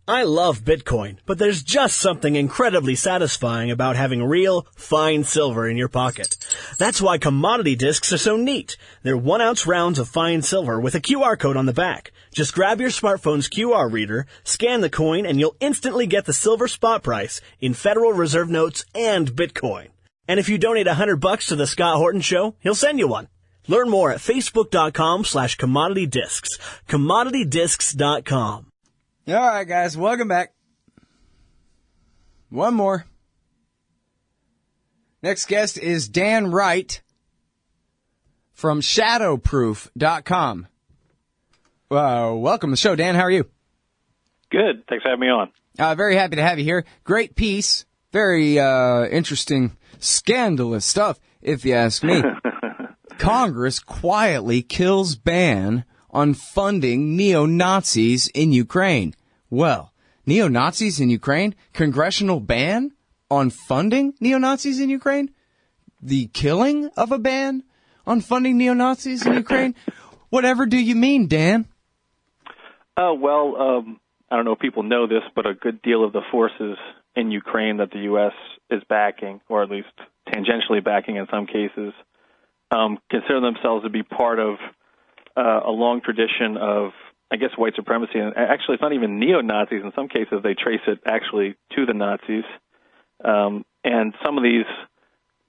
I love Bitcoin, but there's just something incredibly satisfying about having real, fine silver in your pocket. That's why commodity discs are so neat. They're 1-ounce rounds of fine silver with a QR code on the back. Just grab your smartphone's QR reader, scan the coin, and you'll instantly get the silver spot price in Federal Reserve notes and Bitcoin. And if you donate $100 to the Scott Horton Show, he'll send you one. Learn more at facebook.com/commoditydiscs. commoditydiscs.com. All right, guys, welcome back. One more. Next guest is Dan Wright from shadowproof.com. Welcome to the show, Dan. How are you? Good. Thanks for having me on. Very happy to have you here. Great piece. Very interesting, scandalous stuff, if you ask me. Congress quietly kills ban on funding neo-Nazis in Ukraine. Well, neo-Nazis in Ukraine? Congressional ban on funding neo-Nazis in Ukraine? The killing of a ban on funding neo-Nazis in Ukraine? Whatever do you mean, Dan? I don't know if people know this, but a good deal of the forces in Ukraine that the U.S. is backing, or at least tangentially backing in some cases, consider themselves to be part of a long tradition of, I guess, white supremacy. And actually, it's not even neo-Nazis. In some cases, they trace it actually to the Nazis. And some of these,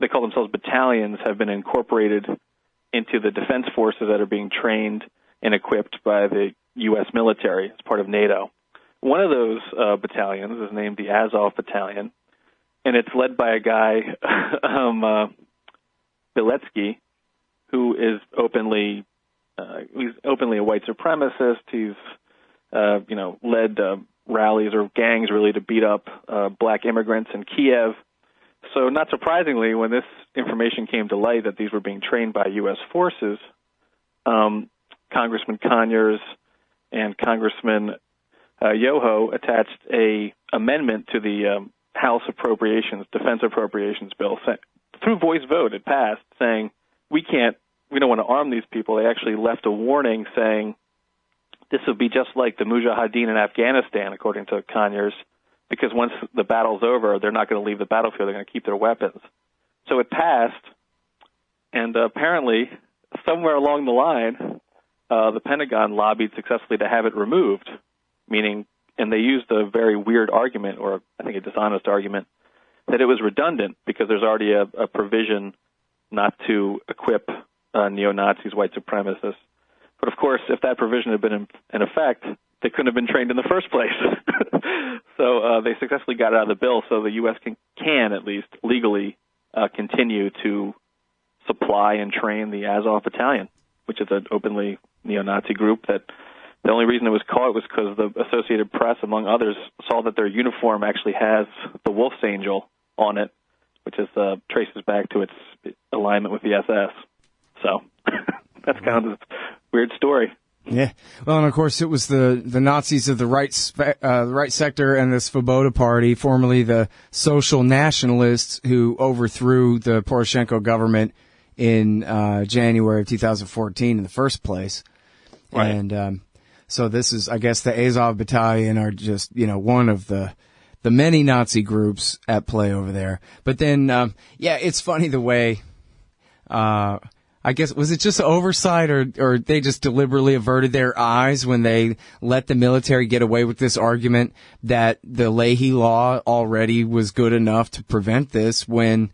they call themselves battalions, have been incorporated into the defense forces that are being trained and equipped by the U.S. military as part of NATO. One of those battalions is named the Azov Battalion, and it's led by a guy, Beletsky, who is openly a white supremacist. He's led rallies or gangs really to beat up black immigrants in Kiev. So not surprisingly, when this information came to light that these were being trained by U.S. forces, Congressman Conyers and Congressman Yoho attached a amendment to the House Defense Appropriations Bill. Through voice vote, it passed, saying we don't want to arm these people. They actually left a warning saying this would be just like the Mujahideen in Afghanistan, according to Conyers, because once the battle's over, they're not going to leave the battlefield. They're going to keep their weapons. So it passed, and apparently somewhere along the line, the Pentagon lobbied successfully to have it removed, and they used a very weird argument, or I think a dishonest argument, that it was redundant because there's already a provision not to equip neo-Nazis, white supremacists. But, of course, if that provision had been in effect, they couldn't have been trained in the first place. So they successfully got it out of the bill, so the U.S. can at least legally continue to supply and train the Azov Battalion, which is an openly neo-Nazi group that the only reason it was caught was because the Associated Press, among others, saw that their uniform actually has the Wolf's Angel on it, which traces back to its alignment with the SS. So that's kind of a weird story. Yeah. Well, and of course, it was the Nazis of the right sector and the Svoboda Party, formerly the Social Nationalists, who overthrew the Poroshenko government in January of 2014 in the first place. Right. And so this is, I guess, the Azov Battalion are just, one of the many Nazi groups at play over there. But then, it's funny the way, I guess, was it just oversight or they just deliberately averted their eyes when they let the military get away with this argument that the Leahy law already was good enough to prevent this when,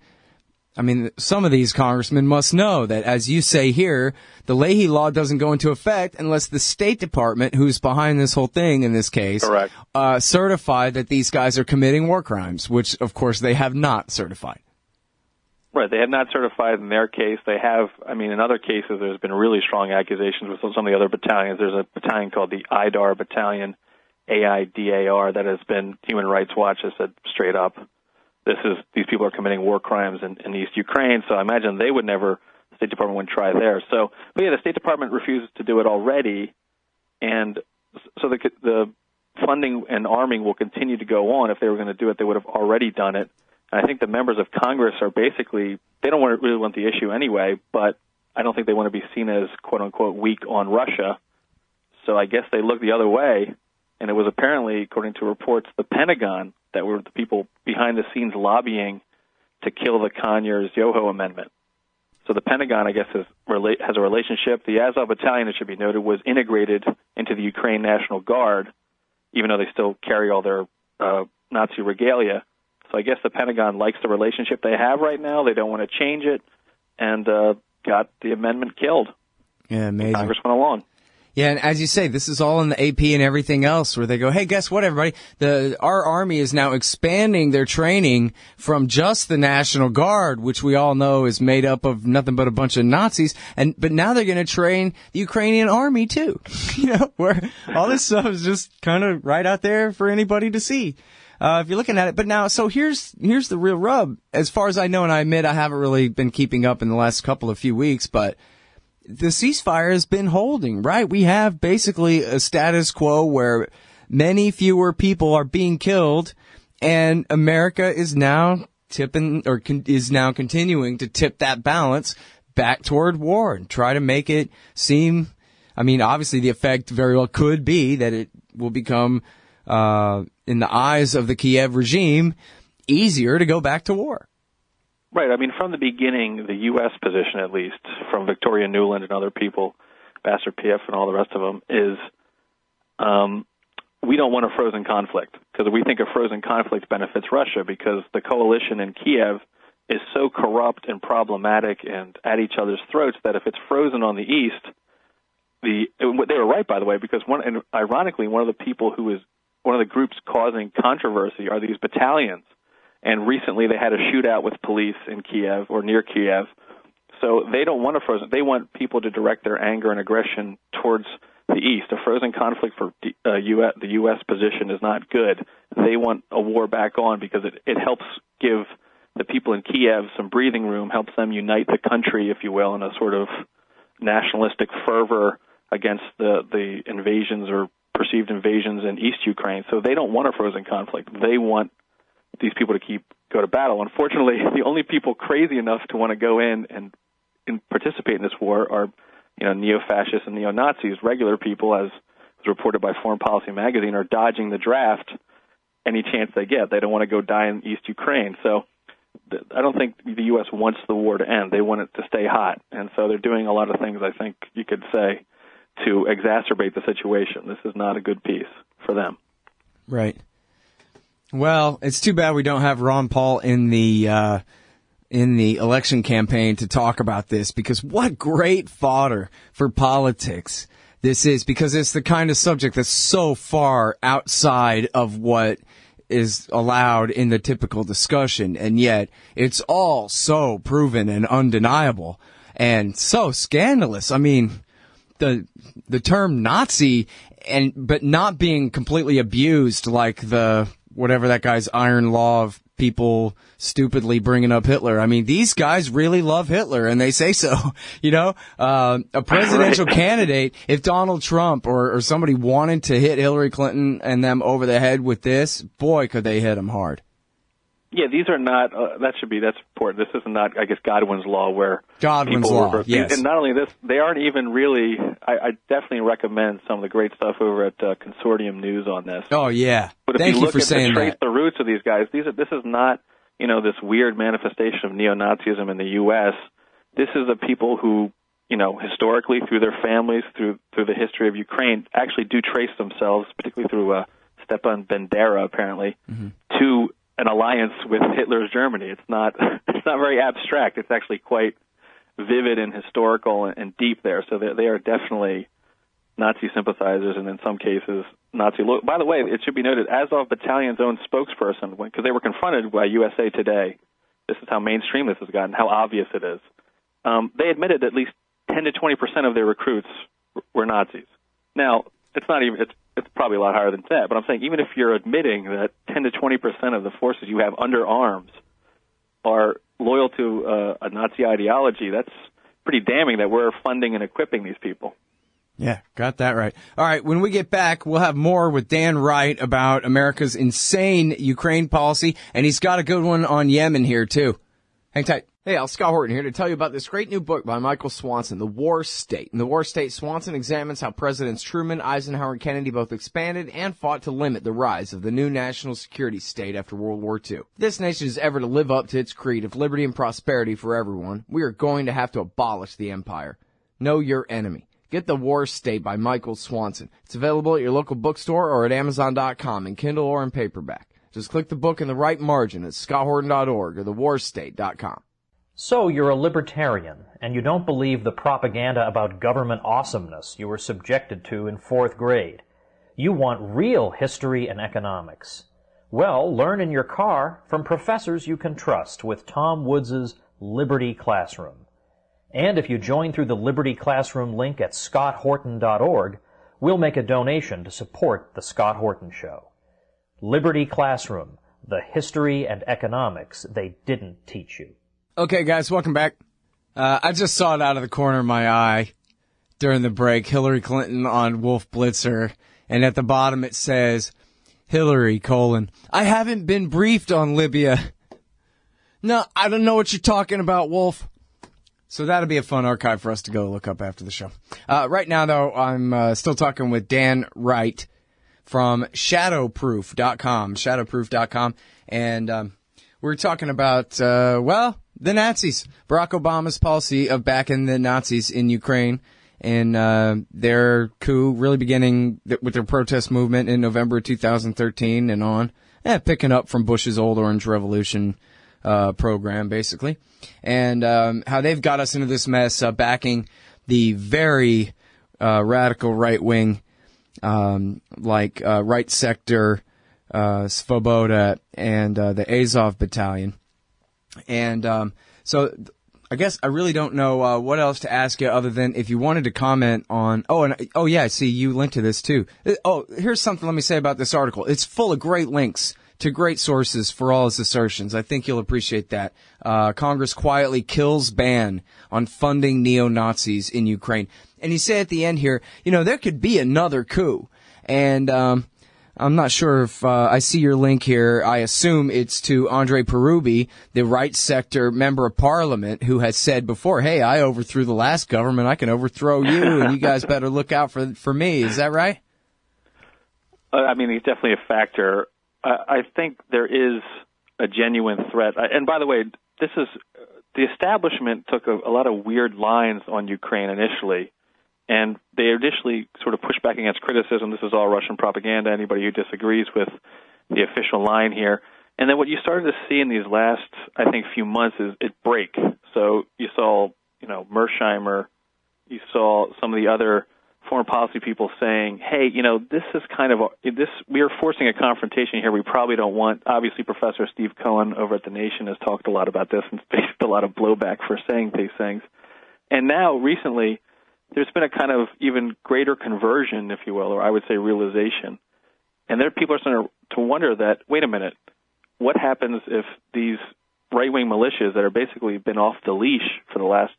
some of these congressmen must know that, as you say here, the Leahy law doesn't go into effect unless the State Department, who's behind this whole thing in this case, correct, certify that these guys are committing war crimes, which, of course, they have not certified. Right. They have not certified in their case. They have, in other cases, there's been really strong accusations with some of the other battalions. There's a battalion called the IDAR Battalion, AIDAR, that has been, Human Rights Watch has said straight up, these people are committing war crimes in East Ukraine. So I imagine they would never, the State Department wouldn't try there. So, but yeah, the State Department refuses to do it already. And so the funding and arming will continue to go on. If they were going to do it, they would have already done it. I think the members of Congress are basically, they don't really want the issue anyway, but I don't think they want to be seen as, quote-unquote, weak on Russia. So I guess they look the other way And it was apparently, according to reports, the Pentagon that were the people behind the scenes lobbying to kill the Conyers Yoho Amendment. So the Pentagon, I guess, has a relationship. The Azov Battalion, it should be noted, was integrated into the Ukraine National Guard, even though they still carry all their Nazi regalia. So I guess the Pentagon likes the relationship they have right now. They don't want to change it, and got the amendment killed. Yeah, amazing. Congress went along. Yeah, and as you say, this is all in the AP and everything else where they go, hey, guess what, everybody? Our Army is now expanding their training from just the National Guard, which we all know is made up of nothing but a bunch of Nazis, but now they're going to train the Ukrainian Army, too. Where all this stuff is just kind of right out there for anybody to see. If you're looking at it. But now, so here's the real rub. As far as I know, and I admit I haven't really been keeping up in the last few weeks, but the ceasefire has been holding, right? We have basically a status quo where many fewer people are being killed, and America is now continuing to tip that balance back toward war and try to make it seem, I mean, obviously the effect very well could be that it will become, in the eyes of the Kiev regime, easier to go back to war. Right. I mean, from the beginning, the U.S. position, at least, from Victoria Nuland and other people, Ambassador P.F. and all the rest of them, is we don't want a frozen conflict, because we think a frozen conflict benefits Russia, because the coalition in Kiev is so corrupt and problematic and at each other's throats that if it's frozen on the east, they were right, by the way, because ironically, one of the people who is one of the groups causing controversy are these battalions. And recently they had a shootout with police in Kiev or near Kiev. So they don't want a frozen. They want people to direct their anger and aggression towards the east. A frozen conflict for the U.S. position is not good. They want a war back on because it helps give the people in Kiev some breathing room, helps them unite the country, if you will, in a sort of nationalistic fervor against the invasions or perceived invasions in East Ukraine. So they don't want a frozen conflict. They want these people to go to battle. Unfortunately, the only people crazy enough to want to go in and participate in this war are, neo-fascists and neo-Nazis. Regular people, as was reported by Foreign Policy magazine, are dodging the draft any chance they get. They don't want to go die in East Ukraine. So I don't think the U.S. wants the war to end. They want it to stay hot. And so they're doing a lot of things, I think you could say, to exacerbate the situation. This is not a good piece for them. Right. Well, it's too bad we don't have Ron Paul in the election campaign to talk about this, because what great fodder for politics this is, because it's the kind of subject that's so far outside of what is allowed in the typical discussion, and yet it's all so proven and undeniable and so scandalous. I mean, the term Nazi but not being completely abused like the whatever that guy's iron law of people stupidly bringing up Hitler. I mean, these guys really love Hitler, and they say so. A presidential candidate, if Donald Trump or somebody wanted to hit Hillary Clinton and them over the head with this, boy, could they hit him hard. Yeah, these are not, that's important. This is not, I guess, Godwin's law where Godwin's law, yes. And not only this, they aren't even really, I definitely recommend some of the great stuff over at Consortium News on this. Oh, yeah. But Thank you for saying that. Trace the roots of these guys, this is not, this weird manifestation of neo-Nazism in the U.S. This is the people who, historically, through their families, through the history of Ukraine, actually do trace themselves, particularly through Stepan Bandera, apparently, to an alliance with Hitler's Germany. It's not very abstract. It's actually quite vivid and historical and deep there. So they are definitely Nazi sympathizers, and in some cases Nazi. By the way, it should be noted, Azov Battalion's own spokesperson, because they were confronted by USA Today. This is how mainstream this has gotten, how obvious it is. They admitted at least 10 to 20% of their recruits were Nazis. Now, it's not even. It's probably a lot higher than that, but I'm saying even if you're admitting that 10 to 20% of the forces you have under arms are loyal to a Nazi ideology, that's pretty damning that we're funding and equipping these people. Yeah, got that right. All right, when we get back, we'll have more with Dan Wright about America's insane Ukraine policy, and he's got a good one on Yemen here, too. Hang tight. Hey, Scott Horton here to tell you about this great new book by Michael Swanson, The War State. In The War State, Swanson examines how Presidents Truman, Eisenhower, and Kennedy both expanded and fought to limit the rise of the new national security state after World War II. If this nation is ever to live up to its creed of liberty and prosperity for everyone, we are going to have to abolish the empire. Know your enemy. Get The War State by Michael Swanson. It's available at your local bookstore or at Amazon.com in Kindle or in paperback. Just click the book in the right margin at scotthorton.org or thewarstate.com. So you're a libertarian, and you don't believe the propaganda about government awesomeness you were subjected to in 4th grade. You want real history and economics. Well, learn in your car from professors you can trust with Tom Woods' Liberty Classroom. And if you join through the Liberty Classroom link at scotthorton.org, we'll make a donation to support The Scott Horton Show. Liberty Classroom, the history and economics they didn't teach you. Okay, guys, welcome back. I just saw it out of the corner of my eye during the break, Hillary Clinton on Wolf Blitzer, and at the bottom it says, Hillary, I haven't been briefed on Libya. No, I don't know what you're talking about, Wolf. So that'll be a fun archive for us to go look up after the show. Right now, though, I'm still talking with Dan Wright from shadowproof.com, and we're talking about, the Nazis, Barack Obama's policy of backing the Nazis in Ukraine, and their coup really beginning with their protest movement in November 2013 and on, picking up from Bush's old Orange Revolution program, basically, and how they've got us into this mess, backing the very radical right-wing Wright sector, Svoboda, and the Azov battalion. And so I guess I really don't know what else to ask you other than if you wanted to comment on... I see you linked to this too. Here's something let me say about this article. It's full of great links to great sources for all his assertions. I think you'll appreciate that. Congress quietly kills ban on funding neo-Nazis in Ukraine. And he said at the end here, there could be another coup. And I'm not sure if I see your link here. I assume it's to Andre Perubi, the right sector member of parliament, who has said before, hey, I overthrew the last government. I can overthrow you, and you guys better look out for me. Is that right? He's definitely a factor. I think there is a genuine threat. And by the way, the establishment took a lot of weird lines on Ukraine initially. And they initially sort of pushed back against criticism. This is all Russian propaganda. Anybody who disagrees with the official line here. And then what you started to see in these last, I think, few months is it break. So you saw, Mersheimer. You saw some of the other foreign policy people saying, hey, this is we are forcing a confrontation here we probably don't want. Obviously, Professor Steve Cohen over at The Nation has talked a lot about this and faced a lot of blowback for saying these things. And now, recently, there's been a kind of even greater conversion, if you will, or I would say realization. And there people are starting to wonder that, wait a minute, what happens if these right-wing militias that are basically been off the leash for the last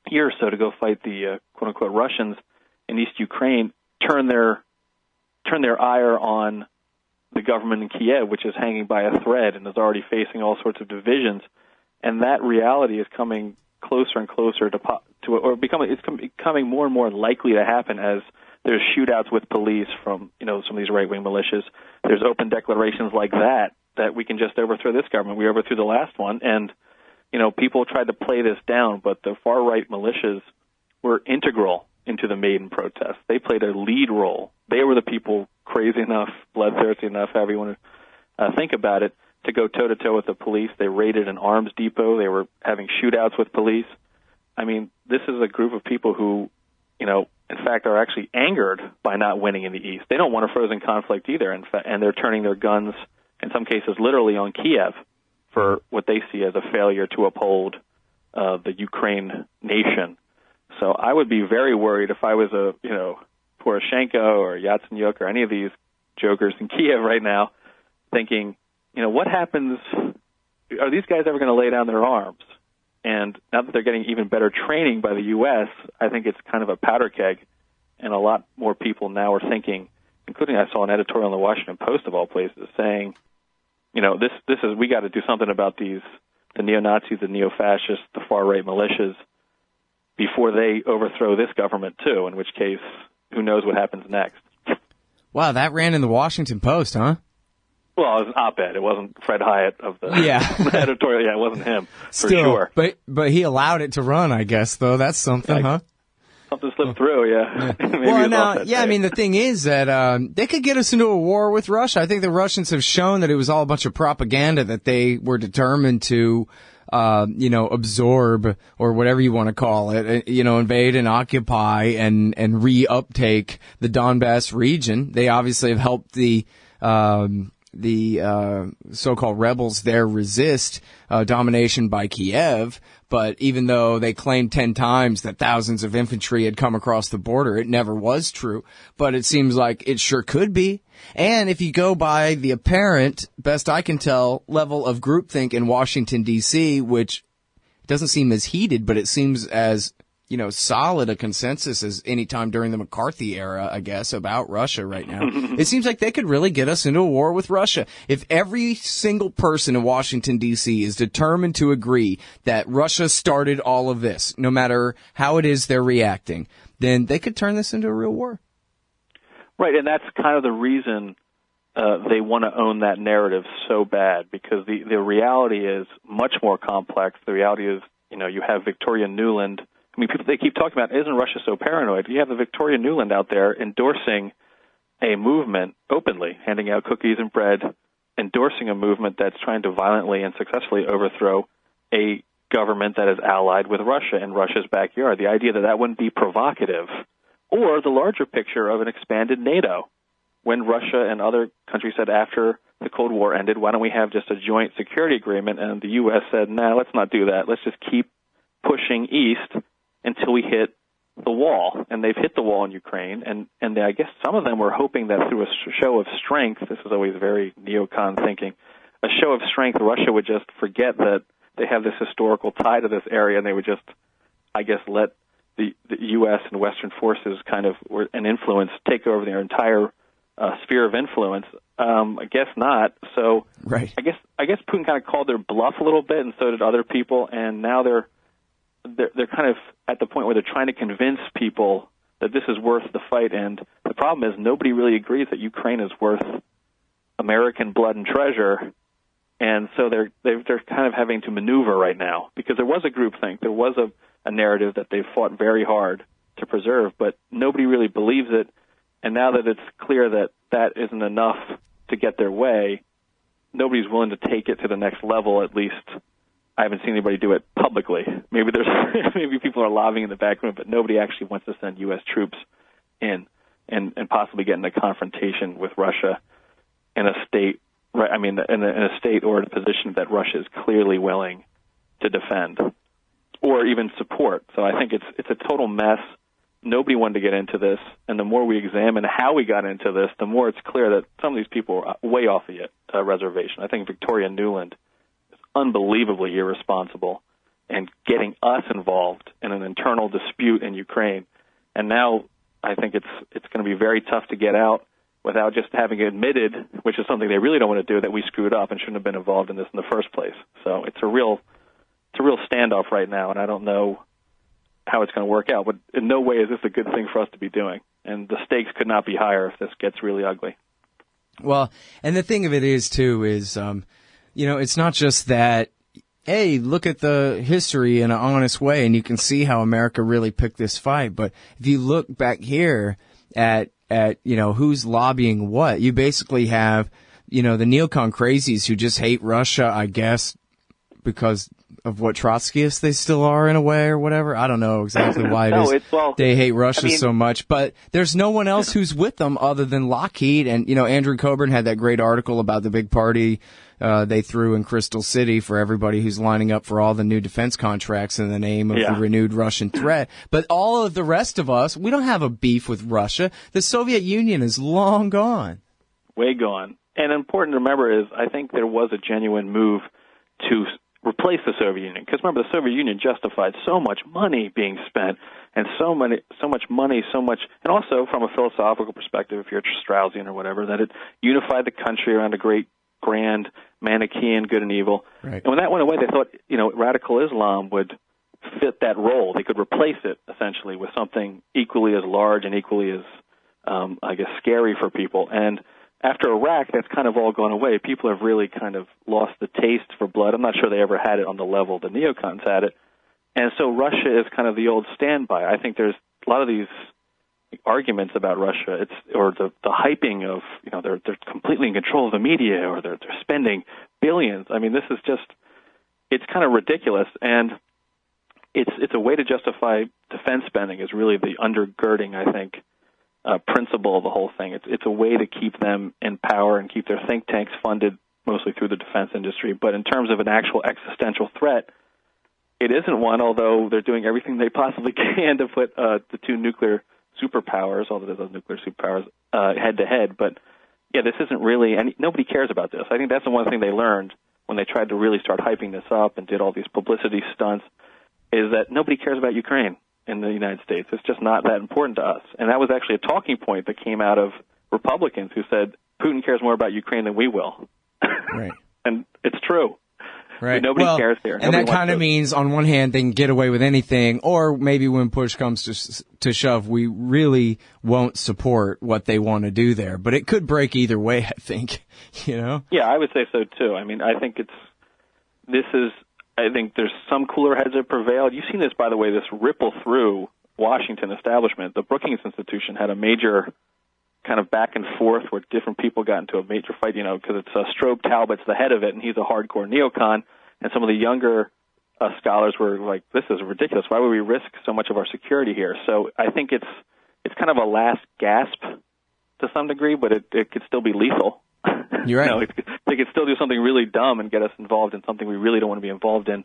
year or so to go fight the quote-unquote Russians in East Ukraine turn their ire on the government in Kiev, which is hanging by a thread and is already facing all sorts of divisions. And that reality is coming closer and closer it's becoming more and more likely to happen as there's shootouts with police from, some of these right-wing militias. There's open declarations like that we can just overthrow this government. We overthrew the last one, and, people tried to play this down, but the far-right militias were integral into the Maidan protest. They played a lead role. They were the people crazy enough, bloodthirsty enough, however you want to think about it, to go toe-to-toe with the police. They raided an arms depot. They were having shootouts with police. This is a group of people who, in fact, are actually angered by not winning in the East. They don't want a frozen conflict either, and they're turning their guns, in some cases, literally on Kiev for what they see as a failure to uphold the Ukraine nation. So I would be very worried if I was Poroshenko or Yatsenyuk or any of these jokers in Kiev right now, thinking, what happens? Are these guys ever going to lay down their arms? And now that they're getting even better training by the U.S., I think it's kind of a powder keg, and a lot more people now are thinking, including I saw an editorial in the Washington Post of all places saying, we got to do something about these the neo-Nazis, the neo-fascists, the far-right militias, before they overthrow this government too, in which case, who knows what happens next. Wow, that ran in the Washington Post, huh? Well, it was an op-ed. It wasn't Fred Hyatt of the editorial. Yeah, it wasn't him, for sure. But he allowed it to run, I guess, though. That's something, huh? Something slipped through, yeah. Well, now, I mean, the thing is that they could get us into a war with Russia. I think the Russians have shown that it was all a bunch of propaganda, that they were determined to, absorb, or whatever you want to call it, invade and occupy and reuptake the Donbass region. They obviously have helped the so-called rebels there resist domination by Kiev. But even though they claimed 10 times that thousands of infantry had come across the border, it never was true. But it seems like it sure could be. And if you go by the apparent, best I can tell, level of groupthink in Washington, D.C., which doesn't seem as heated, but it seems as solid a consensus as any time during the McCarthy era, I guess, about Russia right now. It seems like they could really get us into a war with Russia. If every single person in Washington, D.C. is determined to agree that Russia started all of this, no matter how it is they're reacting, then they could turn this into a real war. Right, and that's kind of the reason they want to own that narrative so bad, because the reality is much more complex. The reality is, you have Victoria Nuland. I mean, they keep talking about, isn't Russia so paranoid? You have the Victoria Nuland out there endorsing a movement openly, handing out cookies and bread, endorsing a movement that's trying to violently and successfully overthrow a government that is allied with Russia in Russia's backyard. The idea that that wouldn't be provocative, or the larger picture of an expanded NATO. When Russia and other countries said after the Cold War ended, why don't we have just a joint security agreement? And the U.S. said, nah, let's not do that. Let's just keep pushing east until we hit the wall. And they've hit the wall in Ukraine. And I guess some of them were hoping that through a show of strength, this is always very neocon thinking, a show of strength, Russia would just forget that they have this historical tie to this area, and they would just, I guess, let the U.S. and Western forces kind of, an influence, take over their entire sphere of influence. I guess not. So right. I guess Putin kind of called their bluff a little bit, and so did other people. And now they're kind of at the point where they're trying to convince people that this is worth the fight. And the problem is nobody really agrees that Ukraine is worth American blood and treasure. And so they're kind of having to maneuver right now, because there was a groupthink, there was a narrative that they fought very hard to preserve, but nobody really believes it. And now that it's clear that that isn't enough to get their way, nobody's willing to take it to the next level. At least I haven't seen anybody do it publicly. Maybe maybe people are lobbying in the back room, but nobody actually wants to send U.S. troops in and possibly get in a confrontation with Russia in a state. Right, I mean, in a state or a position that Russia is clearly willing to defend or even support. So I think it's a total mess. Nobody wanted to get into this, and the more we examine how we got into this, the more it's clear that some of these people are way off the reservation. I think Victoria Nuland is unbelievably irresponsible and getting us involved in an internal dispute in Ukraine. And now I think it's going to be very tough to get out without just having admitted, which is something they really don't want to do, that we screwed up and shouldn't have been involved in this in the first place. So it's a real standoff right now, and I don't know how it's going to work out. But in no way is this a good thing for us to be doing. And the stakes could not be higher if this gets really ugly. Well, and the thing of it is, too, is, it's not just that, hey, look at the history in an honest way, and you can see how America really picked this fight. But if you look back here at who's lobbying what, you basically have, the neocon crazies who just hate Russia, I guess, because of what Trotskyists they still are in a way or whatever. I don't know exactly why they hate Russia so much, but there's no one else who's with them other than Lockheed. And, Andrew Coburn had that great article about the big party they threw in Crystal City for everybody who's lining up for all the new defense contracts in the name of the renewed Russian threat. But all of the rest of us, we don't have a beef with Russia. The Soviet Union is long gone. Way gone. And important to remember is I think there was a genuine move to replace the Soviet Union. Because remember, the Soviet Union justified so much money being spent, and so much money, and also from a philosophical perspective, if you're Straussian or whatever, that it unified the country around a great grand Manichaean good and evil. Right. And when that went away, they thought, radical Islam would fit that role. They could replace it, essentially, with something equally as large and equally as, scary for people. And after Iraq, that's kind of all gone away. People have really kind of lost the taste for blood. I'm not sure they ever had it on the level the neocons had it. And so Russia is kind of the old standby. I think there's a lot of these arguments about Russia, or the hyping of, they're completely in control of the media, or they're spending billions. I mean, this is just, it's kind of ridiculous, and it's a way to justify defense spending is really the undergirding, I think, principle of the whole thing. It's a way to keep them in power and keep their think tanks funded mostly through the defense industry. But in terms of an actual existential threat, it isn't one, although they're doing everything they possibly can to put the two nuclear superpowers, although there's nuclear superpowers, head-to-head. But, yeah, this isn't really – nobody cares about this. I think that's the one thing they learned when they tried to really start hyping this up and did all these publicity stunts, is that nobody cares about Ukraine in the United States. It's just not that important to us. And that was actually a talking point that came out of Republicans who said, Putin cares more about Ukraine than we will. Right. And it's true. Right. Nobody cares here. And that kind of means, on one hand, they can get away with anything, or maybe when push comes to shove, we really won't support what they want to do there. But it could break either way, I think, Yeah, I would say so, too. I mean, I think I think there's some cooler heads that prevailed. You've seen this, by the way, this ripple through Washington establishment. The Brookings Institution had a major kind of back and forth where different people got into a major fight, because it's Strobe Talbot's the head of it, and he's a hardcore neocon, and some of the younger scholars were like, this is ridiculous. Why would we risk so much of our security here? So I think it's kind of a last gasp to some degree, but it could still be lethal. You're right. They could still do something really dumb and get us involved in something we really don't want to be involved in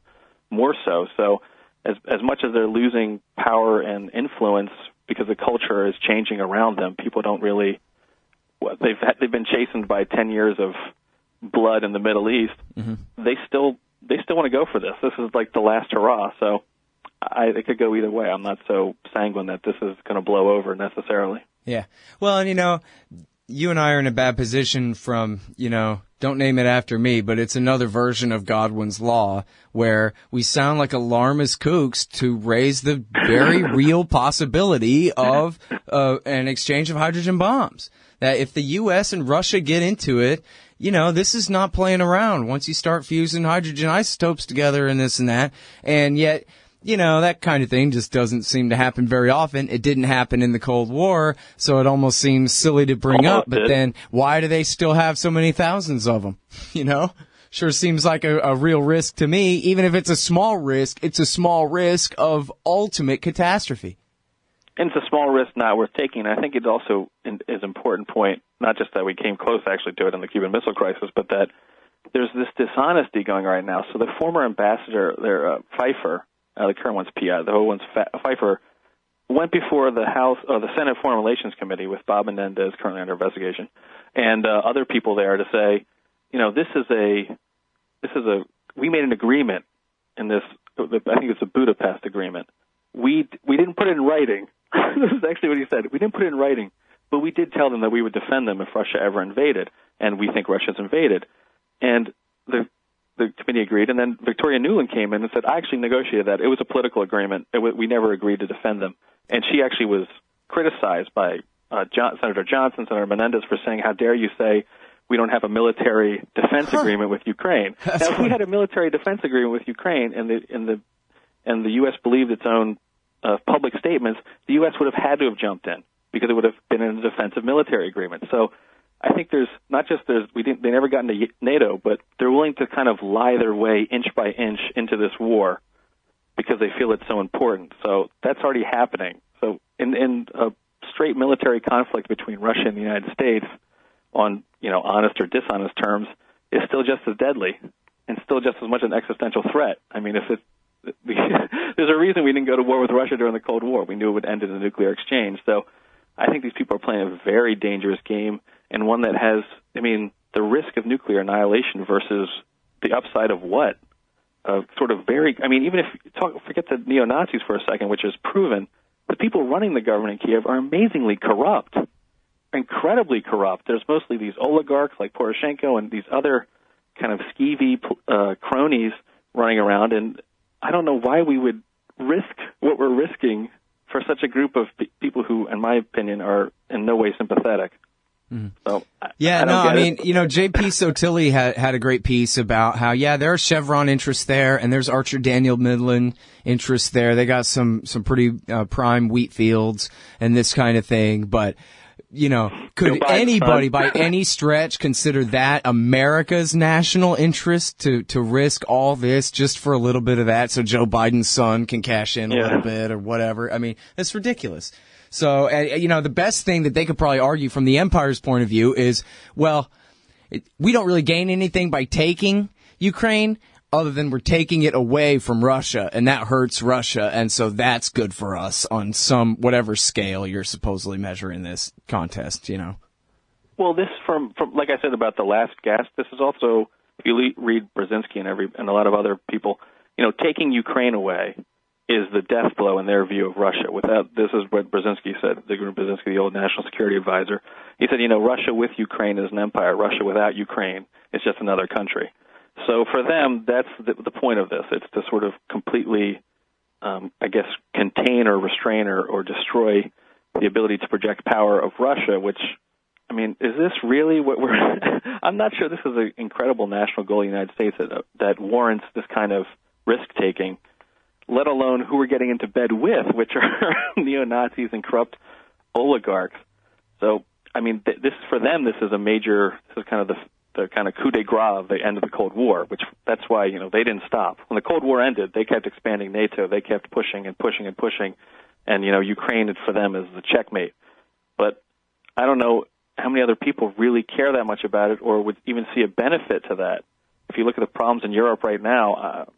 more so. So as much as they're losing power and influence because the culture is changing around them, people don't really they've been chastened by 10 years of blood in the Middle East. Mm-hmm. They still want to go for this. This is like the last hurrah. So it could go either way. I'm not so sanguine that this is going to blow over necessarily. Yeah. Well, and you and I are in a bad position from, don't name it after me, but it's another version of Godwin's Law where we sound like alarmist kooks to raise the very real possibility of an exchange of hydrogen bombs. That if the U.S. and Russia get into it, this is not playing around once you start fusing hydrogen isotopes together and this and that. And yet, that kind of thing just doesn't seem to happen very often. It didn't happen in the Cold War, so it almost seems silly to bring up. But then why do they still have so many thousands of them? Sure seems like a real risk to me. Even if it's a small risk, it's a small risk of ultimate catastrophe. And it's a small risk not worth taking. I think it also is an important point, not just that we came close actually to it in the Cuban Missile Crisis, but that there's this dishonesty going right now. So the former ambassador, Pfeiffer, the current one's PI, the whole one's Pfeiffer, went before the House or the Senate Foreign Relations Committee with Bob Menendez, currently under investigation, and other people there to say, we made an agreement in this. I think it's a Budapest agreement. We didn't put it in writing. This is actually what he said. We didn't put it in writing, but we did tell them that we would defend them if Russia ever invaded, and we think Russia's invaded. And the committee agreed, and then Victoria Nuland came in and said, I actually negotiated that. It was a political agreement. We never agreed to defend them. And she actually was criticized by Senator Johnson, Senator Menendez, for saying, how dare you say we don't have a military defense agreement with Ukraine. Now, if we had a military defense agreement with Ukraine and the U.S. believed its own public statements, the U.S. would have had to have jumped in because it would have been in a defensive military agreement. So I think they never got into NATO, but they're willing to kind of lie their way inch by inch into this war because they feel it's so important. So that's already happening. So in a straight military conflict between Russia and the United States on, honest or dishonest terms is still just as deadly and still just as much an existential threat. I mean, there's a reason we didn't go to war with Russia during the Cold War. We knew it would end in a nuclear exchange. So I think these people are playing a very dangerous game, and one that has, the risk of nuclear annihilation versus the upside of what? Even if forget the neo-Nazis for a second, which is proven, the people running the government in Kiev are amazingly corrupt. incredibly corrupt. There's mostly these oligarchs like Poroshenko and these other kind of skeevy cronies running around, and I don't know why we would risk what we're risking for such a group of people who, in my opinion, are in no way sympathetic. So, I mean, J.P. Sotilli had a great piece about how, there are Chevron interests there, and there's Archer Daniel Midland interests there. They got some pretty prime wheat fields and this kind of thing, but could anybody by any stretch consider that America's national interest to risk all this just for a little bit of that so Joe Biden's son can cash in a little bit or whatever? I mean, that's ridiculous. So, the best thing that they could probably argue from the empire's point of view is, we don't really gain anything by taking Ukraine other than we're taking it away from Russia, and that hurts Russia, and so that's good for us on some whatever scale you're supposedly measuring this contest, Well, this from like I said about the last guest, this is also, if you read Brzezinski and a lot of other people, taking Ukraine away is the death blow in their view of Russia. This is what Brzezinski said, Zygmunt Brzezinski, the old national security advisor. He said, Russia with Ukraine is an empire. Russia without Ukraine is just another country. So for them, that's the point of this. It's to sort of completely, contain or restrain or destroy the ability to project power of Russia, which, I mean, is this really what we're I'm not sure this is an incredible national goal of the United States that warrants this kind of risk-taking, let alone who we're getting into bed with, which are neo-Nazis and corrupt oligarchs. So, I mean, this for them, this is kind of the kind of coup de grace of the end of the Cold War, which that's why, they didn't stop. When the Cold War ended, they kept expanding NATO. They kept pushing and pushing and pushing. And, Ukraine for them is the checkmate. But I don't know how many other people really care that much about it or would even see a benefit to that. If you look at the problems in Europe right now,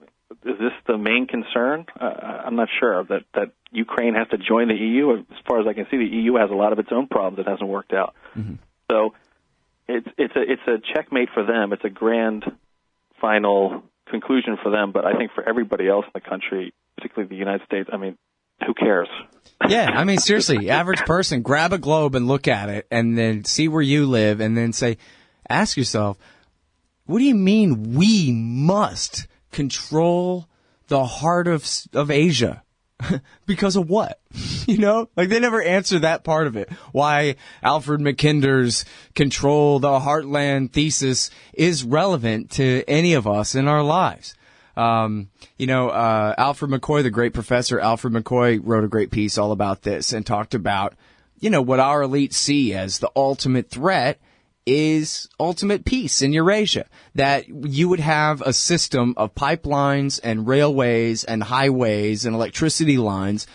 is this the main concern? I'm not sure that Ukraine has to join the EU. As far as I can see, the EU has a lot of its own problems that hasn't worked out. Mm-hmm. So it's a checkmate for them. It's a grand final conclusion for them. But I think for everybody else in the country, particularly the United States, I mean, who cares? Yeah, I mean, seriously, average person, grab a globe and look at it and then see where you live and then ask yourself, what do you mean we must control the heart of Asia? Because of what? They never answer that part of it. Why Alfred Mackinder's control the heartland thesis is relevant to any of us in our lives. Alfred McCoy, the great professor Alfred McCoy, wrote a great piece all about this and talked about, what our elites see as the ultimate threat is ultimate peace in Eurasia. That you would have a system of pipelines and railways and highways and electricity lines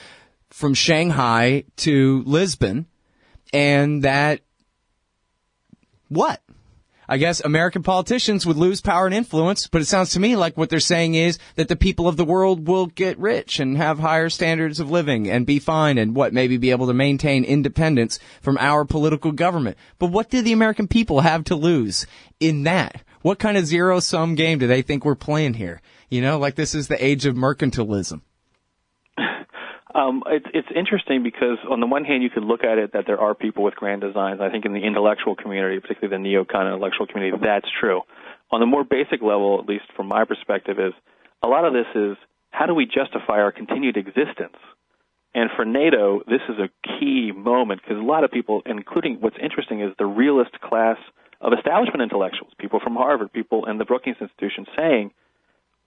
from Shanghai to Lisbon, and that what? I guess American politicians would lose power and influence, but it sounds to me like what they're saying is that the people of the world will get rich and have higher standards of living and be fine and maybe be able to maintain independence from our political government. But what do the American people have to lose in that? What kind of zero-sum game do they think we're playing here? Like this is the age of mercantilism. It's interesting because on the one hand, you could look at it that there are people with grand designs. I think in the intellectual community, particularly the neocon intellectual community, that's true. On the more basic level, at least from my perspective, is a lot of this is how do we justify our continued existence? And for NATO, this is a key moment because a lot of people, including what's interesting is the realist class of establishment intellectuals, people from Harvard, people in the Brookings Institution saying,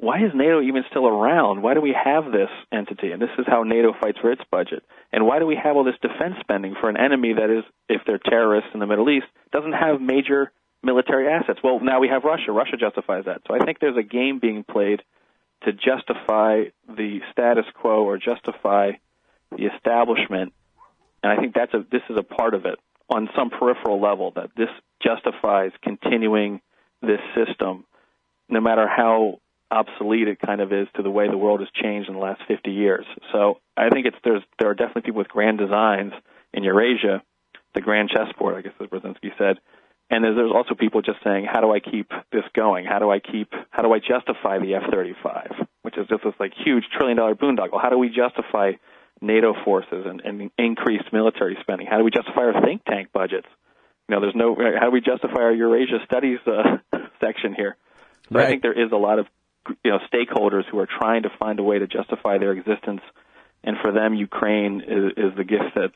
why is NATO even still around? Why do we have this entity? And this is how NATO fights for its budget. And why do we have all this defense spending for an enemy that is, if they're terrorists in the Middle East, doesn't have major military assets? Well, now we have Russia. Russia justifies that. So I think there's a game being played to justify the status quo or justify the establishment. And I think this is a part of it on some peripheral level, that this justifies continuing this system, no matter how obsolete it kind of is to the way the world has changed in the last 50 years. So I think there are definitely people with grand designs in Eurasia, the grand chessboard, I guess as Brzezinski said. And there's also people just saying, how do I keep this going? How do I justify the F-35, which is just this like huge $1 trillion boondoggle? How do we justify NATO forces and increased military spending? How do we justify our think tank budgets? there's no, how do we justify our Eurasia Studies section here? So Right. I think there is a lot of, stakeholders who are trying to find a way to justify their existence, and for them, Ukraine is the gift that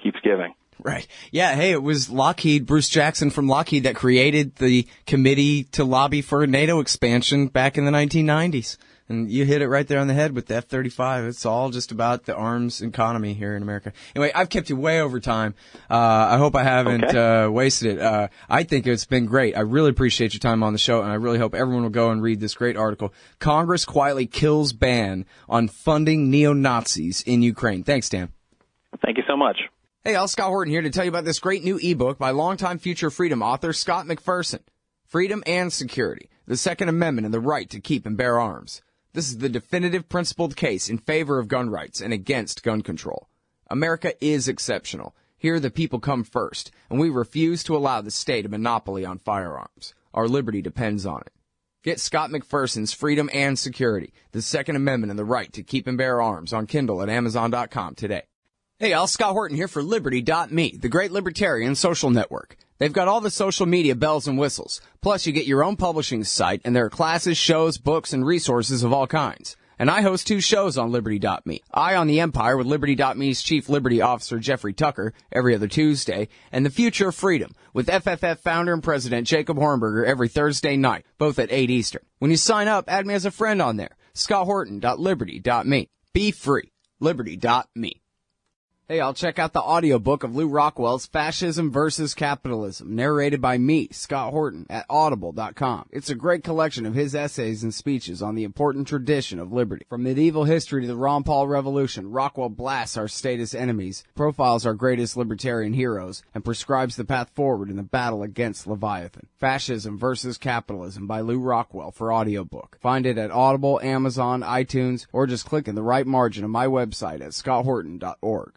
keeps giving. Right. Yeah, hey, it was Lockheed, Bruce Jackson from Lockheed, that created the committee to lobby for NATO expansion back in the 1990s. And you hit it right there on the head with the F-35. It's all just about the arms economy here in America. Anyway, I've kept you way over time. I hope I haven't wasted it. I think it's been great. I really appreciate your time on the show, and I really hope everyone will go and read this great article. Congress quietly kills ban on funding neo-Nazis in Ukraine. Thanks, Dan. Thank you so much. Hey, Al, Scott Horton here to tell you about this great new ebook by longtime Future Freedom author Scott McPherson. Freedom and Security, the Second Amendment and the Right to Keep and Bear Arms. This is the definitive principled case in favor of gun rights and against gun control. America is exceptional. Here the people come first, and we refuse to allow the state a monopoly on firearms. Our liberty depends on it. Get Scott McPherson's Freedom and Security, the Second Amendment and the Right to Keep and Bear Arms on Kindle at Amazon.com today. Hey, Al, Scott Horton here for Liberty.me, the great libertarian social network. They've got all the social media bells and whistles. Plus, you get your own publishing site, and there are classes, shows, books, and resources of all kinds. And I host 2 shows on Liberty.me. Eye on the Empire with Liberty.me's Chief Liberty Officer Jeffrey Tucker every other Tuesday, and The Future of Freedom with FFF founder and president Jacob Hornberger every Thursday night, both at 8 Eastern. When you sign up, add me as a friend on there. ScottHorton.Liberty.me. Be free. Liberty.me. Hey, I'll check out the audiobook of Lou Rockwell's Fascism versus Capitalism, narrated by me, Scott Horton, at audible.com. It's a great collection of his essays and speeches on the important tradition of liberty. From medieval history to the Ron Paul Revolution, Rockwell blasts our statist enemies, profiles our greatest libertarian heroes, and prescribes the path forward in the battle against Leviathan. Fascism versus Capitalism by Lou Rockwell for audiobook. Find it at Audible, Amazon, iTunes, or just click in the right margin of my website at scotthorton.org.